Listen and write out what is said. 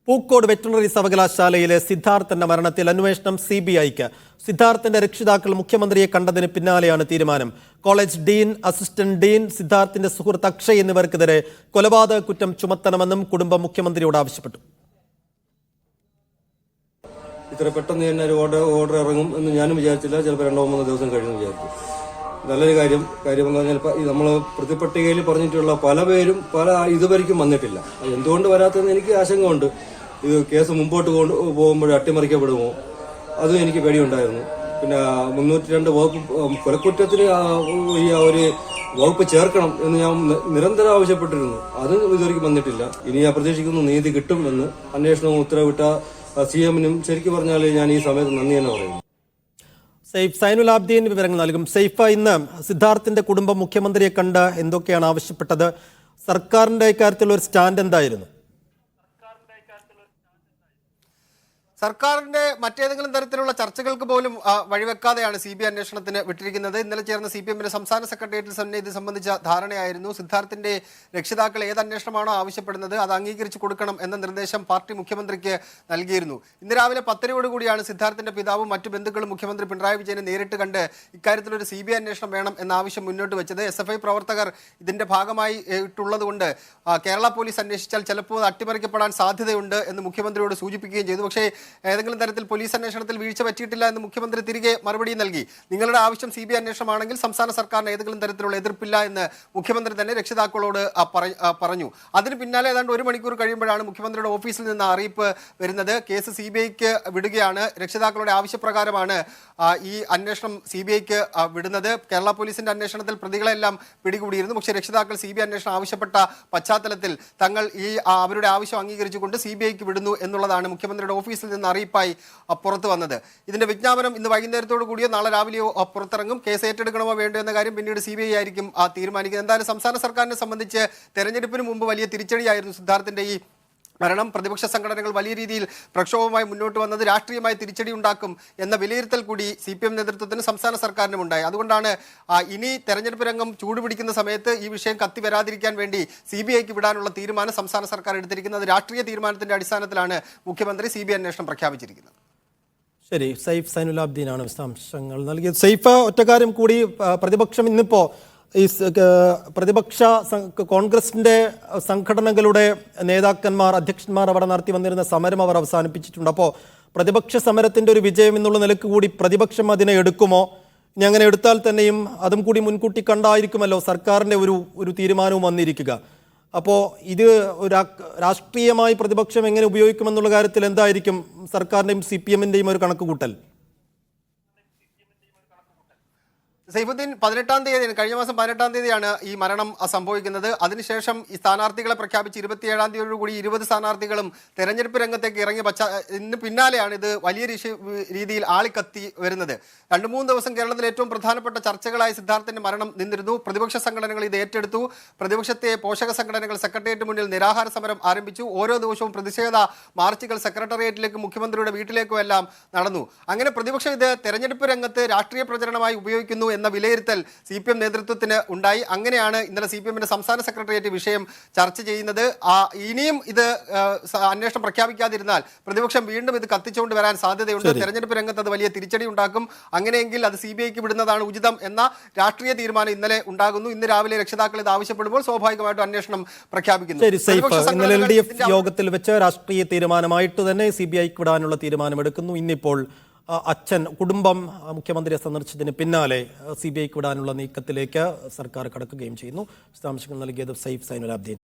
Pookode veterinary സർവകലാശാലയിലെ സിദ്ധാർത്ഥന്റെ മരണത്തിൽ അന്വേഷണം സിബിഐക്ക്. സിദ്ധാർത്ഥന്റെ രക്ഷിതാക്കൾ മുഖ്യമന്ത്രിയെ കണ്ടതിന് പിന്നാലെയാണ് തീരുമാനം. കോളേജ് ഡീൻ, അസിസ്റ്റന്റ് ഡീൻ, സിദ്ധാർത്ഥന്റെ സുഹൃത്ത് അക്ഷയ് എന്നിവർക്കെതിരെ കൊലപാതക കുറ്റം ചുമത്തണമെന്നും കുടുംബം മുഖ്യമന്ത്രിയോട് ആവശ്യപ്പെട്ടു. ഇത്ര പെട്ടെന്ന് തന്നെ ഒരു ഓർഡർ ഇറങ്ങും എന്ന് ഞാനും വിചാരിച്ചില്ല. ചിലപ്പോൾ 2-3 ദിവസം കഴിഞ്ഞെന്ന് വിചാരിച്ചു. നല്ലൊരു കാര്യം എന്ന് പറഞ്ഞാൽ നമ്മൾ പ്രതിപട്ടികയിൽ പറഞ്ഞിട്ടുള്ള പല പേരും ഇതുവരെയ്ക്കും വന്നിട്ടില്ല. എന്തുകൊണ്ട് വരാത്തതെന്ന് എനിക്ക് ആശങ്കയുണ്ട്. ഇത് കേസ് മുമ്പോട്ട് പോകുമ്പോൾ അട്ടിമറിക്കപ്പെടുമോ, അതും എനിക്ക് പേടിയുണ്ടായിരുന്നു. പിന്നെ 302 വകുപ്പ് കൊലക്കുറ്റത്തിന് ഈ ഒരു വകുപ്പ് ചേർക്കണം എന്ന് ഞാൻ നിരന്തരം ആവശ്യപ്പെട്ടിരുന്നു. അതും ഇതുവരെയ്ക്കും വന്നിട്ടില്ല. ഇനി ഞാൻ പ്രതീക്ഷിക്കുന്നു നീതി കിട്ടുമെന്ന്. അന്വേഷണവും ഉത്തരവിട്ട CM-നും ശരിക്കും പറഞ്ഞാൽ ഞാൻ ഈ സമയത്ത് നന്ദി തന്നെ പറയുന്നു. സൈഫ് സൈനുൽ ആബ്ദീൻ വിവരങ്ങൾ നൽകും. സൈഫ, ഇന്ന് സിദ്ധാർത്ഥിന്റെ കുടുംബം മുഖ്യമന്ത്രിയെ കണ്ട് എന്തൊക്കെയാണ് ആവശ്യപ്പെട്ടത്? സർക്കാരിന്റെ ഇക്കാര്യത്തിലുള്ള ഒരു സ്റ്റാൻഡ് എന്തായിരുന്നു? സർക്കാരിന്റെ മറ്റേതെങ്കിലും തരത്തിലുള്ള ചർച്ചകൾക്ക് പോലും വഴിവെക്കാതെയാണ് CBI അന്വേഷണത്തിന് വിട്ടിരിക്കുന്നത്. ഇന്നലെ ചേർന്ന CPM-ന്റെ സംസ്ഥാന സെക്രട്ടേറിയറ്റിൽ തന്നെ ഇത് സംബന്ധിച്ച ധാരണയായിരുന്നു. സിദ്ധാർത്ഥിന്റെ രക്ഷിതാക്കൾ ഏത് അന്വേഷണമാണോ ആവശ്യപ്പെടുന്നത് അത് അംഗീകരിച്ചു കൊടുക്കണം എന്ന നിർദ്ദേശം പാർട്ടി മുഖ്യമന്ത്രിക്ക് നൽകിയിരുന്നു. ഇന്ന് രാവിലെ 10:00 കൂടിയാണ് സിദ്ധാർത്ഥിന്റെ പിതാവും മറ്റു ബന്ധുക്കളും മുഖ്യമന്ത്രി പിണറായി വിജയനെ നേരിട്ട് കണ്ട് ഇക്കാര്യത്തിലൊരു CBI അന്വേഷണം വേണം എന്ന ആവശ്യം മുന്നോട്ട് വെച്ചത്. SFI പ്രവർത്തകർ ഇതിന്റെ ഭാഗമായി ഇട്ടുള്ളതുകൊണ്ട് കേരള പോലീസ് അന്വേഷിച്ചാൽ ചിലപ്പോൾ അട്ടിമറിക്കപ്പെടാൻ സാധ്യതയുണ്ട് എന്ന് മുഖ്യമന്ത്രിയോട് സൂചിപ്പിക്കുകയും ചെയ്തു. പക്ഷേ ഏതെങ്കിലും തരത്തിൽ പോലീസ് അന്വേഷണത്തിൽ വീഴ്ച പറ്റിയിട്ടില്ല എന്ന് മുഖ്യമന്ത്രി തിരികെ മറുപടി നൽകി. നിങ്ങളുടെ ആവശ്യം CBI അന്വേഷണമാണെങ്കിൽ സംസ്ഥാന സർക്കാരിന് ഏതെങ്കിലും തരത്തിലുള്ള എതിർപ്പില്ല എന്ന് മുഖ്യമന്ത്രി തന്നെ രക്ഷിതാക്കളോട് പറഞ്ഞു. അതിന് പിന്നാലെ ഏതാണ്ട് 1 മണിക്കൂർ കഴിയുമ്പോഴാണ് മുഖ്യമന്ത്രിയുടെ ഓഫീസിൽ നിന്ന് അറിയിപ്പ് വരുന്നത്. കേസ് CBIക്ക് വിടുകയാണ്. രക്ഷിതാക്കളുടെ ആവശ്യപ്രകാരമാണ് ഈ അന്വേഷണം CBIക്ക് വിടുന്നത്. കേരള പോലീസിന്റെ അന്വേഷണത്തിൽ പ്രതികളെല്ലാം പിടികൂടിയിരുന്നു. പക്ഷേ രക്ഷിതാക്കൾ CBI അന്വേഷണം ആവശ്യപ്പെട്ട പശ്ചാത്തലത്തിൽ തങ്ങൾ അവരുടെ ആവശ്യം അംഗീകരിച്ചുകൊണ്ട് CBIക്ക് വിടുന്നു എന്നുള്ളതാണ് മുഖ്യമന്ത്രിയുടെ ഓഫീസിൽ നിന്ന് അറിയിപ്പായി പുറത്തു വന്നത്. ഇതിന്റെ വിജ്ഞാപനം ഇന്ന് വൈകുന്നേരത്തോടു കൂടിയോ നാളെ രാവിലെയോ പുറത്തിറങ്ങും. കേസ് ഏറ്റെടുക്കണമോ വേണ്ടോ എന്ന കാര്യം പിന്നീട് CBI ആയിരിക്കും തീരുമാനിക്കുന്നത്. എന്തായാലും സംസ്ഥാന സർക്കാരിനെ സംബന്ധിച്ച് തെരഞ്ഞെടുപ്പിന് മുമ്പ് വലിയ തിരിച്ചടിയായിരുന്നു സിദ്ധാർത്ഥിന്റെ ഈ മരണം. പ്രതിപക്ഷ സംഘടനകൾ വലിയ രീതിയിൽ പ്രക്ഷോഭവുമായി മുന്നോട്ട് വന്നത് രാഷ്ട്രീയമായി തിരിച്ചടി ഉണ്ടാക്കും എന്ന വിലയിരുത്തൽ കൂടി CPM നേതൃത്വത്തിന് സംസ്ഥാന സർക്കാരിനും ഉണ്ടായി. അതുകൊണ്ടാണ് ഇനി തെരഞ്ഞെടുപ്പ് രംഗം ചൂടുപിടിക്കുന്ന സമയത്ത് ഈ വിഷയം കത്തി വരാതിരിക്കാൻ വേണ്ടി CBIക്ക് വിടാനുള്ള തീരുമാനം സംസ്ഥാന സർക്കാർ എടുത്തിരിക്കുന്നത്. രാഷ്ട്രീയ തീരുമാനത്തിന്റെ അടിസ്ഥാനത്തിലാണ് മുഖ്യമന്ത്രി CBI അന്വേഷണം പ്രഖ്യാപിച്ചിരിക്കുന്നത്. ശരി, സൈഫ് സൈനുൽ ആബ്ദീനാണ് വിശദാംശങ്ങൾ നൽകിയത്. സൈഫ്, ഒറ്റക്കാര്യം കൂടി, പ്രതിപക്ഷം ഇന്നിപ്പോ ഈ പ്രതിപക്ഷ കോൺഗ്രസിന്റെ സംഘടനകളുടെ നേതാക്കന്മാർ, അധ്യക്ഷന്മാർ അവിടെ നടത്തി വന്നിരുന്ന സമരം അവർ അവസാനിപ്പിച്ചിട്ടുണ്ട്. അപ്പോൾ പ്രതിപക്ഷ സമരത്തിന്റെ ഒരു വിജയം എന്നുള്ള നിലക്ക് കൂടി പ്രതിപക്ഷം അതിനെ എടുക്കുമോ? ഇനി അങ്ങനെ എടുത്താൽ തന്നെയും അതും കൂടി മുൻകൂട്ടി കണ്ടായിരിക്കുമല്ലോ സർക്കാരിന്റെ ഒരു തീരുമാനവും വന്നിരിക്കുക. അപ്പോൾ ഇത് രാഷ്ട്രീയമായി പ്രതിപക്ഷം എങ്ങനെ ഉപയോഗിക്കുമെന്നുള്ള കാര്യത്തിൽ എന്തായിരിക്കും സർക്കാരിന്റെയും CPM-ന്റെയും ഒരു കണക്കുകൂട്ടൽ? സൈഫുദ്ദീൻ, 18-ാം തീയതി, കഴിഞ്ഞ മാസം 18-ാം തീയതിയാണ് ഈ മരണം സംഭവിക്കുന്നത്. അതിനുശേഷം ഈ സ്ഥാനാർത്ഥികളെ പ്രഖ്യാപിച്ച് 27-ാം തീയതിയോടുകൂടി 20 സ്ഥാനാർത്ഥികളും തെരഞ്ഞെടുപ്പ് രംഗത്തേക്ക് ഇറങ്ങിയ ഇതിന് പിന്നാലെയാണ് ഇത് വലിയ രീതിയിൽ ആളിക്കത്തി വരുന്നത്. 2-3 ദിവസം കേരളത്തിലെ ഏറ്റവും പ്രധാനപ്പെട്ട ചർച്ചകളായി സിദ്ധാർത്ഥിന്റെ മരണം നിന്നിരുന്നു. പ്രതിപക്ഷ സംഘടനകൾ ഇത് ഏറ്റെടുത്തു. പ്രതിപക്ഷത്തെ പോഷക സംഘടനകൾ സെക്രട്ടേറിയറ്റ് മുന്നിൽ നിരാഹാര സമരം ആരംഭിച്ചു. ഓരോ ദിവസവും പ്രതിഷേധ മാർച്ചുകൾ സെക്രട്ടേറിയറ്റിലേക്കും മുഖ്യമന്ത്രിയുടെ വീട്ടിലേക്കും എല്ലാം നടന്നു. അങ്ങനെ പ്രതിപക്ഷം ഇത് തെരഞ്ഞെടുപ്പ് രംഗത്ത് രാഷ്ട്രീയ പ്രചരണമായി ഉപയോഗിക്കുന്നു എന്ന വിലയിരുത്തൽ CPM നേതൃത്വത്തിന് ഉണ്ടായി. അങ്ങനെയാണ് ഇന്നലെ CPM-ന്റെ സംസ്ഥാന സെക്രട്ടേറിയറ്റ് വിഷയം ചർച്ച ചെയ്യുന്നത്. ഇനിയും ഇത് അന്വേഷണം പ്രഖ്യാപിക്കാതിരുന്നാൽ പ്രതിപക്ഷം വീണ്ടും ഇത് കത്തിച്ചുകൊണ്ട് വരാൻ സാധ്യതയുണ്ട്. തെരഞ്ഞെടുപ്പ് രംഗത്ത് അത് വലിയ തിരിച്ചടി ഉണ്ടാക്കും. അങ്ങനെയെങ്കിൽ അത് CBIക്ക് വിടുന്നതാണ് ഉചിതം എന്ന രാഷ്ട്രീയ തീരുമാനം ഇന്നലെ ഉണ്ടാകുന്നു. ഇന്ന് രാവിലെ രക്ഷിതാക്കൾ ഇത് ആവശ്യപ്പെടുമ്പോൾ സ്വാഭാവികമായിട്ടും അന്വേഷണം പ്രഖ്യാപിക്കുന്നു. ഇന്നലെ LDF യോഗത്തിൽ വെച്ച് രാഷ്ട്രീയ തീരുമാനമായിട്ട് തന്നെ CBIക്ക് വിടാനുള്ള തീരുമാനമെടുക്കുന്നു. ഇന്നിപ്പോൾ കുടുംബം മുഖ്യമന്ത്രിയെ സന്ദർശിച്ചതിന് പിന്നാലെ CBIക്ക് വിടാനുള്ള നീക്കത്തിലേക്ക് സർക്കാർ കടക്കുകയും ചെയ്യുന്നു. വിശദാംശങ്ങൾ നൽകിയത് സൈഫ് സൈനുൽ ആബ്ദീൻ.